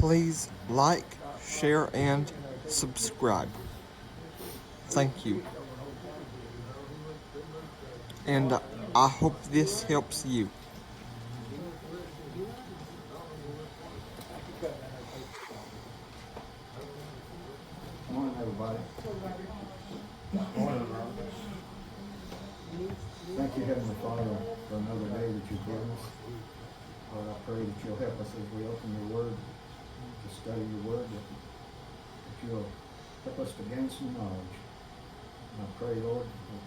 Please like, share, and subscribe. Thank you. And I hope this helps you. Morning, everybody. Thank you, Heavenly Father, for another day that you've given us. Lord, I pray that you'll help us as we open your word, to study your word, that you'll help us to gain some knowledge. And I pray, Lord, that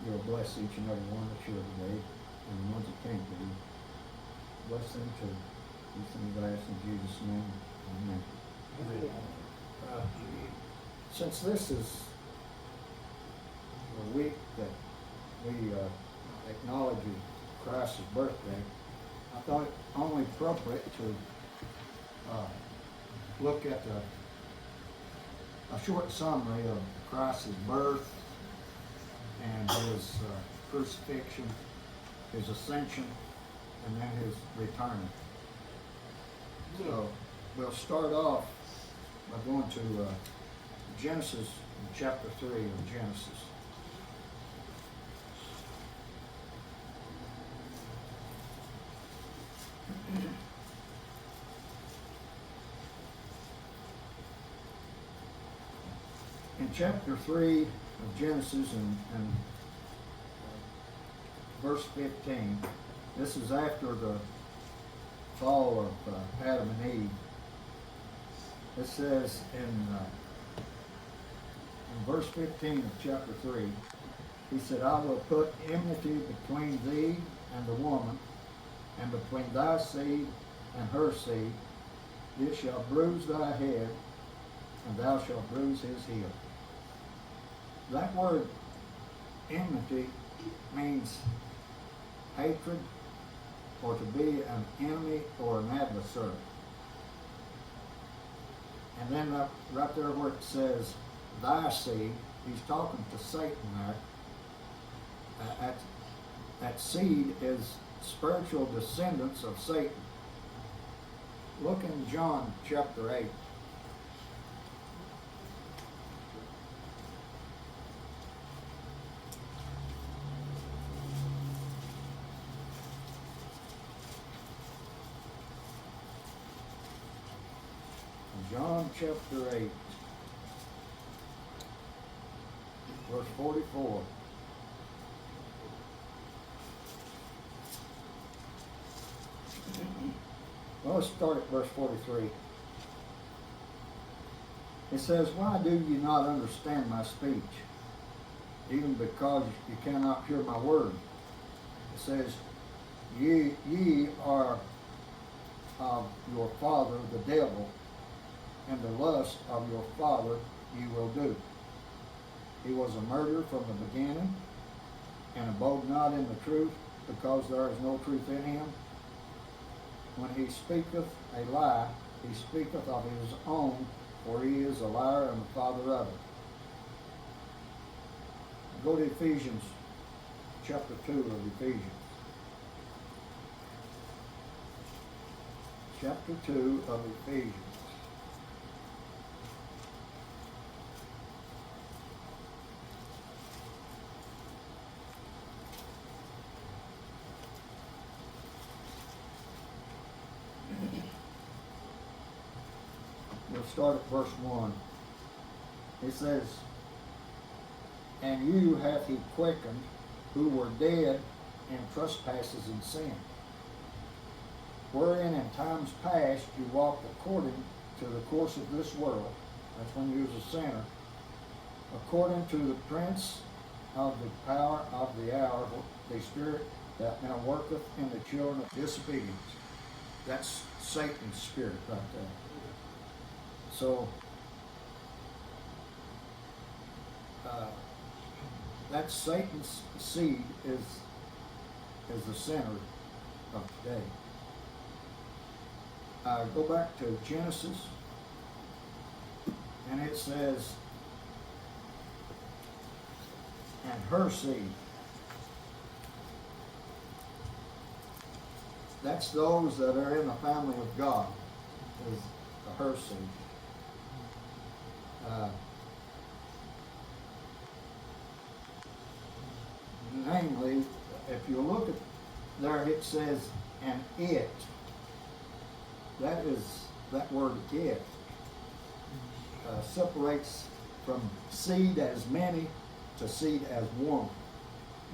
you'll bless each and every one that's here today, and the ones that can't be. Bless them too. These things I ask in Jesus' name. Amen. Since this is the week that we acknowledge Christ's birthday, I thought it only appropriate to look at a short summary of Christ's birth and his crucifixion, his ascension, and then his return. So we'll start off by going to Genesis, chapter 3 of Genesis. In chapter 3 of Genesis and verse 15, this is after the fall of Adam and Eve. It says in verse 15 of chapter 3, he said, I will put enmity between thee and the woman, and between thy seed and her seed. It shall bruise thy head, and thou shalt bruise his heel. That word enmity means hatred, or to be an enemy or an adversary. And then right there where it says thy seed, he's talking to Satan there. That seed is spiritual descendants of Satan. Look in John chapter 8. John chapter 8, verse 44. Well, let's start at verse 43. It says, why do ye not understand my speech, even because you cannot hear my word? It says, ye are of your father the devil, and the lust of your father you will do. He was a murderer from the beginning, and abode not in the truth, because there is no truth in him. When he speaketh a lie, he speaketh of his own, for he is a liar and the father of it. Go to Ephesians, chapter 2 of Ephesians. Chapter 2 of Ephesians. We'll start at verse 1. It says, and you hath he quickened, who were dead in trespasses and sin, wherein in times past you walked according to the course of this world. That's when you was a sinner. According to the prince of the power of the hour, the spirit that now worketh in the children of disobedience. That's Satan's spirit right there. So, that Satan's seed is the center of today. Go back to Genesis, and it says, and her seed. That's those that are in the family of God. Is her seed. Namely, if you look at there, it says, and it. That word it separates from seed as many to seed as one,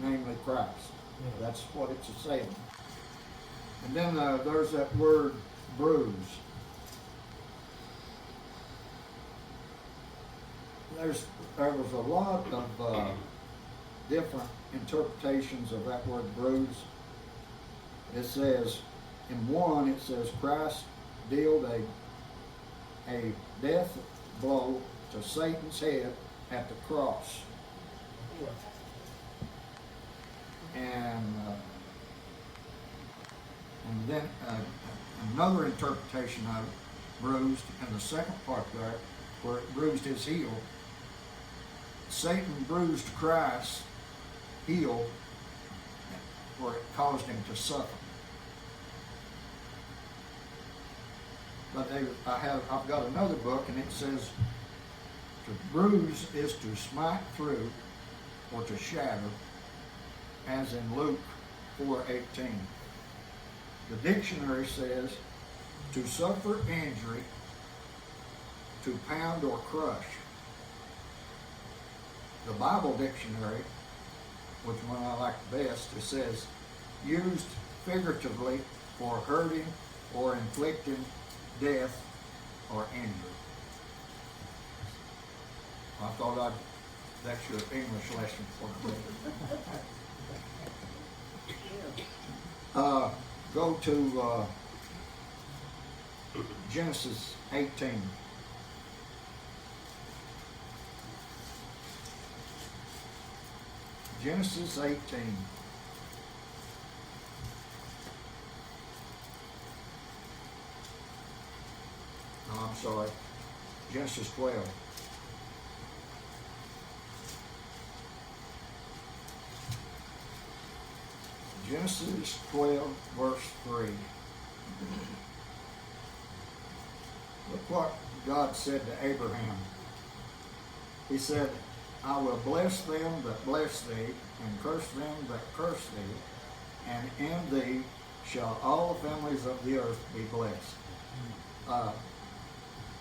namely Christ. That's what it's saying. And then there's that word bruise. There was a lot of different interpretations of that word bruise. It says, in one, it says Christ dealt a death blow to Satan's head at the cross. And then another interpretation of it, bruised, and the second part there, where it bruised his heel. Satan bruised Christ's heel, where it caused him to suffer. But I've got another book, and it says to bruise is to smite through or to shatter, as in Luke 4:18. The dictionary says to suffer injury, to pound or crush. The Bible dictionary, which one I like the best, it says used figuratively for hurting or inflicting death or injury. I thought that's your English lesson for today. Go to Genesis 18. Genesis 18. No, I'm sorry. Genesis 12. Genesis 12, verse 3. Look what God said to Abraham. He said, I will bless them that bless thee, and curse them that curse thee, and in thee shall all the families of the earth be blessed.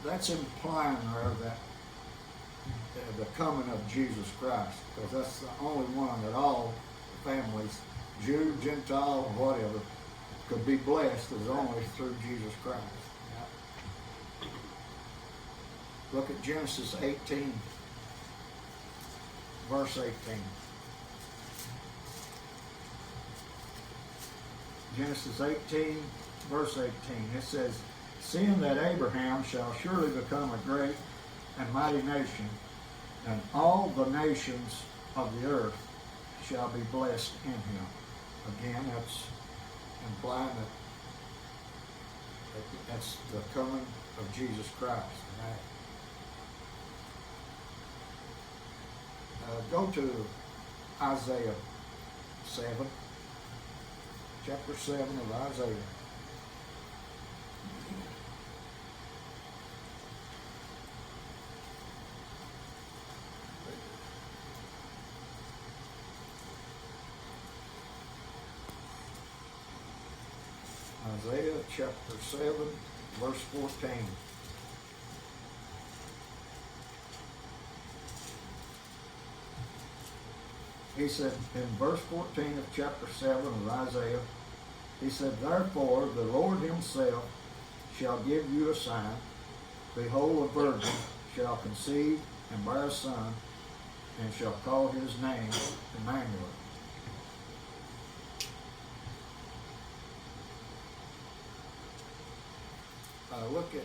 That's implying there that the coming of Jesus Christ, because that's the only one that all families, Jew, Gentile, whatever, could be blessed is only through Jesus Christ. Look at Genesis 18, verse 18. Genesis 18, verse 18. It says, seeing that Abraham shall surely become a great and mighty nation, and all the nations of the earth shall be blessed in him. Again, that's implying that that's the coming of Jesus Christ. Go to Isaiah 7, chapter 7 of Isaiah. Isaiah chapter 7, verse 14. He said in verse 14 of chapter 7 of Isaiah, he said, therefore the Lord himself shall give you a sign. Behold, a virgin shall conceive and bear a son, and shall call his name Emmanuel. Look at